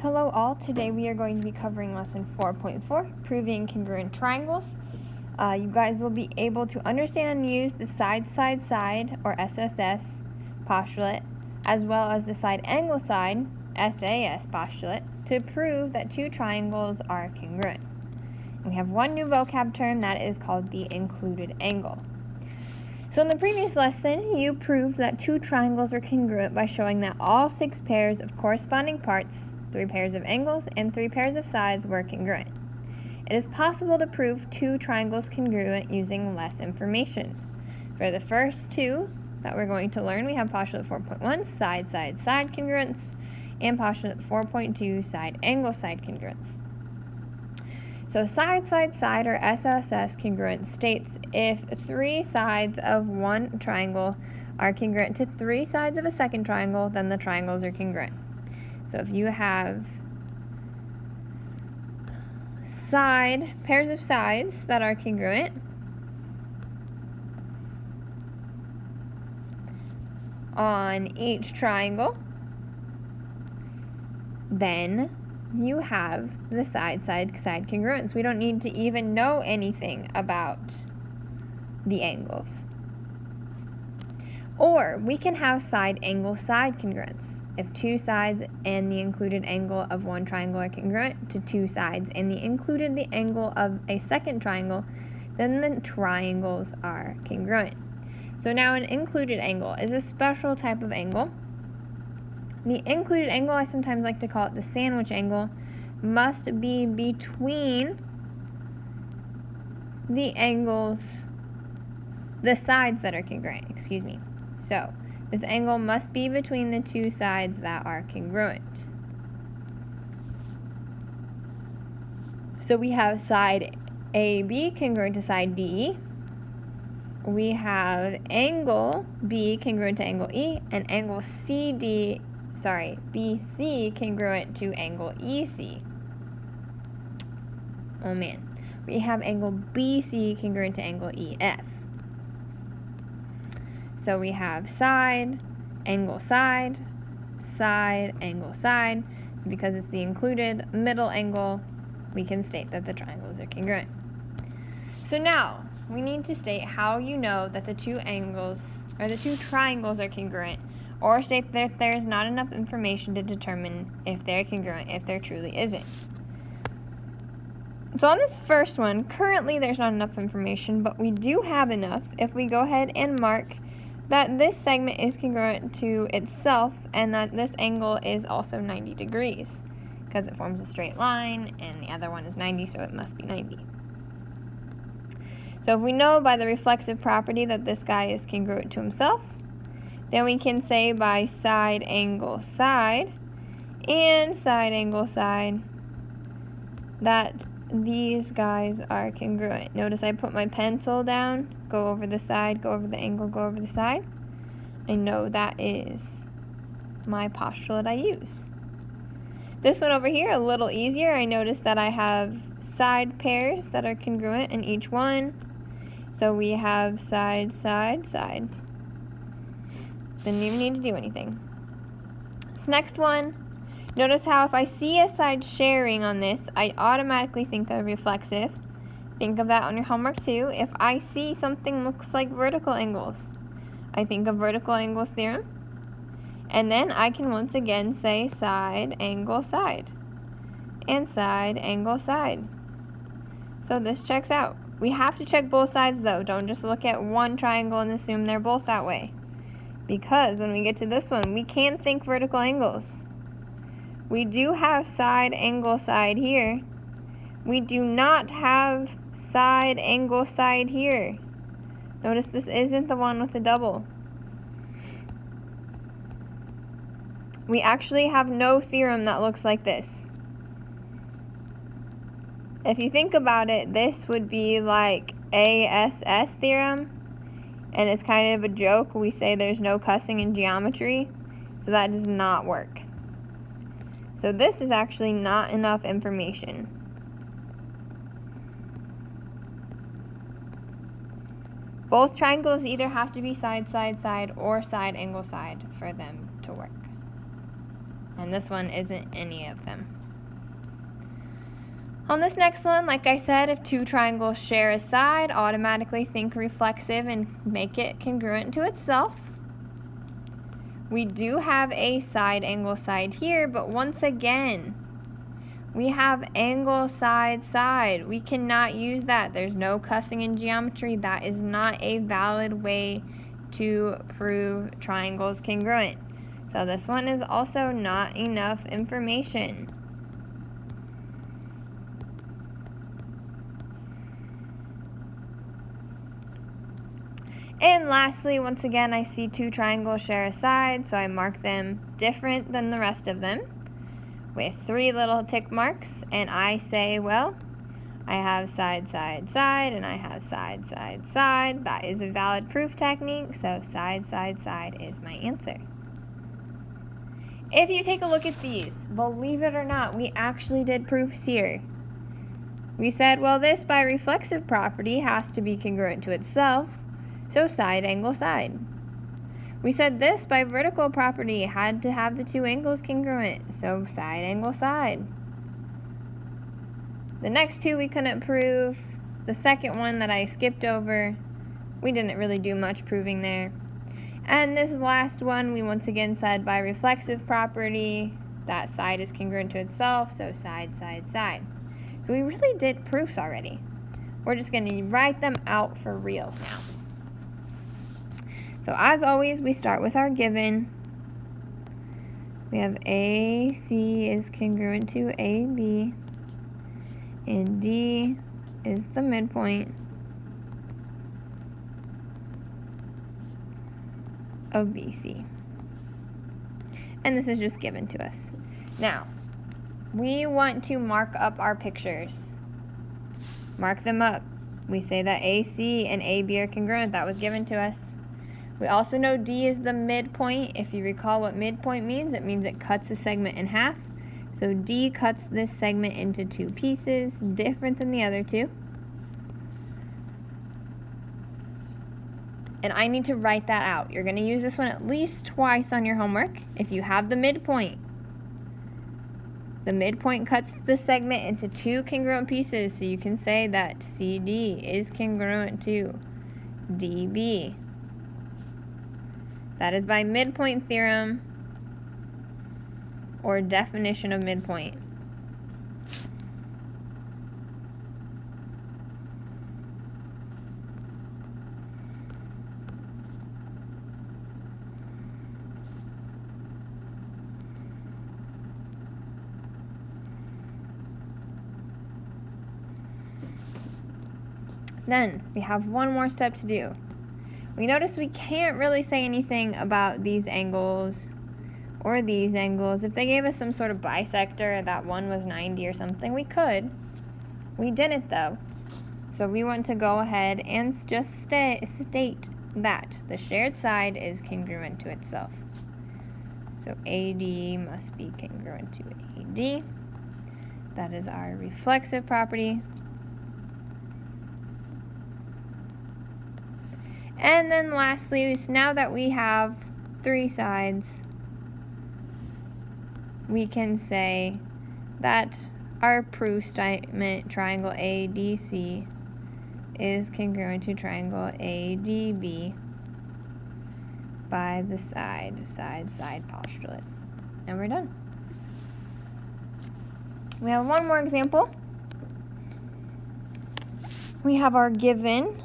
Hello all, today we are going to be covering lesson 4.4, proving congruent triangles. You guys will be able to understand and use the side, or SSS postulate, as well as the side angle side, SAS postulate, to prove that two triangles are congruent. We have one new vocab term that is called the included angle. So in the previous lesson, you proved that two triangles were congruent by showing that all 6 pairs of corresponding parts, 3 pairs of angles, and 3 pairs of sides were congruent. It is possible to prove two triangles congruent using less information. For the first two that we're going to learn, we have postulate 4.1, side congruence, and postulate 4.2, side congruence. So side, or SSS congruence states if 3 sides of one triangle are congruent to 3 sides of a second triangle, then the triangles are congruent. So if you have pairs of sides that are congruent on each triangle, then you have the side congruence. We don't need to even know anything about the angles. Or we can have side congruence. If 2 sides and the included angle of one triangle are congruent to 2 sides and the included the angle of a second triangle, then the triangles are congruent. So now an included angle is a special type of angle. The included angle, I sometimes like to call it the sandwich angle, must be between the sides that are congruent, So, this angle must be between the 2 sides that are congruent. So we have side AB congruent to side DE. We have angle B congruent to angle E, and angle BC congruent to angle EC. Oh man. We have angle BC congruent to angle EF. So we have side, angle side, angle side. So because it's the included middle angle, we can state that the triangles are congruent. So now, we need to state how you know that the two triangles are congruent, or state that there is not enough information to determine if they're congruent, if there truly isn't. So on this first one, currently there's not enough information, but we do have enough if we go ahead and mark that this segment is congruent to itself and that this angle is also 90 degrees because it forms a straight line and the other one is 90, so it must be 90. So if we know by the reflexive property that this guy is congruent to himself, then we can say by side angle side and side angle side that these guys are congruent. Notice I put my pencil down, go over the side, go over the angle, go over the side. I know that is my postulate I use. This one over here, a little easier. I notice that I have side pairs that are congruent in each one. So we have side. Didn't even need to do anything. This next one, notice how if I see a side sharing on this, I automatically think of reflexive. Think of that on your homework too. If I see something looks like vertical angles, I think of vertical angles theorem. And then I can once again say side angle side and side angle side. So this checks out. We have to check both sides though. Don't just look at one triangle and assume they're both that way. Because when we get to this one, we can think vertical angles. We do have side angle side here. We do not have side angle side here. Notice this isn't the one with the double. We actually have no theorem that looks like this. If you think about it, this would be like SSS theorem, and it's kind of a joke. We say there's no cussing in geometry, so that does not work. So this is actually not enough information. Both triangles either have to be side, or side angle side for them to work. And this one isn't any of them. On this next one, like I said, if two triangles share a side, automatically think reflexive and make it congruent to itself. We do have a side angle side here, but once again, we have angle side side. We cannot use that. There's no cussing in geometry. That is not a valid way to prove triangles congruent. So this one is also not enough information. And lastly, once again, I see two triangles share a side, so I mark them different than the rest of them with 3 little tick marks, and I say, well, I have side, side, side, and I have side, side, side. That is a valid proof technique, so side, side, side is my answer. If you take a look at these, believe it or not, we actually did proofs here. We said, well, this by reflexive property has to be congruent to itself, so side, angle, side. We said this by vertical property had to have the 2 angles congruent, so side, angle, side. The next 2 we couldn't prove. The second one that I skipped over, we didn't really do much proving there. And this last one, we once again said by reflexive property, that side is congruent to itself, so side, side, side. So we really did proofs already. We're just going to write them out for reals now. So as always, we start with our given. We have AC is congruent to AB, and D is the midpoint of BC. And this is just given to us. Now, we want to mark up our pictures. Mark them up. We say that AC and AB are congruent. That was given to us. We also know D is the midpoint. If you recall what midpoint means, it means it cuts a segment in half. So D cuts this segment into 2 pieces, different than the other 2. And I need to write that out. You're going to use this one at least twice on your homework. If you have the midpoint cuts the segment into 2 congruent pieces, so you can say that CD is congruent to DB. That is by midpoint theorem or definition of midpoint. Then we have one more step to do. We notice we can't really say anything about these angles or these angles. If they gave us some sort of bisector, that one was 90 or something, we could. We didn't though. So we want to go ahead and just state that the shared side is congruent to itself. So AD must be congruent to AD. That is our reflexive property. And then lastly, now that we have 3 sides, we can say that our proof statement, triangle ADC, is congruent to triangle ADB by the side, side postulate. And we're done. We have one more example. We have our given.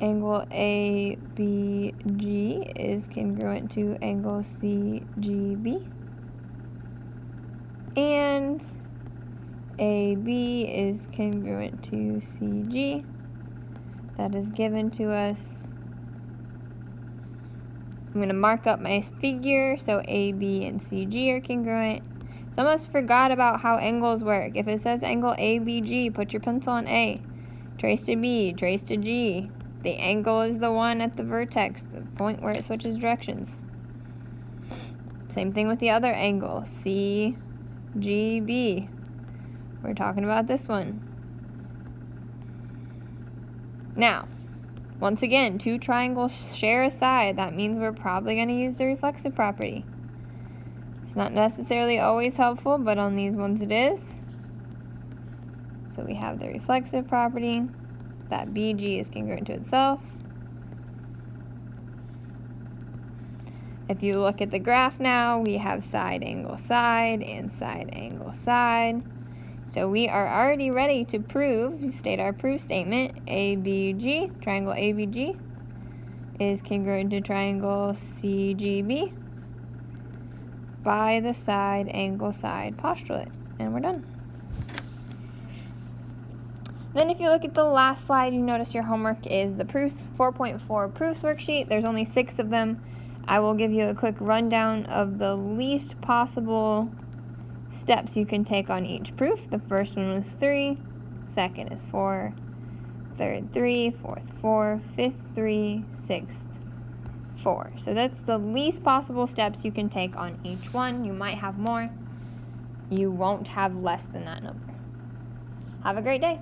Angle ABG is congruent to angle CGB. And AB is congruent to CG. That is given to us. I'm going to mark up my figure so AB and CG are congruent. Some of us forgot about how angles work. If it says angle ABG, put your pencil on A. Trace to B, trace to G. The angle is the one at the vertex, the point where it switches directions. Same thing with the other angle, CGB. We're talking about this one. Now, once again, 2 triangles share a side. That means we're probably going to use the reflexive property. It's not necessarily always helpful, but on these ones it is. So we have the reflexive property, that BG is congruent to itself. If you look at the graph now, we have side, angle, side, and side, angle, side. So we are already ready to prove, state our proof statement, ABG, triangle ABG, is congruent to triangle CGB by the side, angle, side postulate. And we're done. Then if you look at the last slide, you notice your homework is the proofs, 4.4 proofs worksheet. There's only 6 of them. I will give you a quick rundown of the least possible steps you can take on each proof. The first one was 3, second is 4, third 3, fourth 4, fifth 3, sixth 4. So that's the least possible steps you can take on each one. You might have more. You won't have less than that number. Have a great day.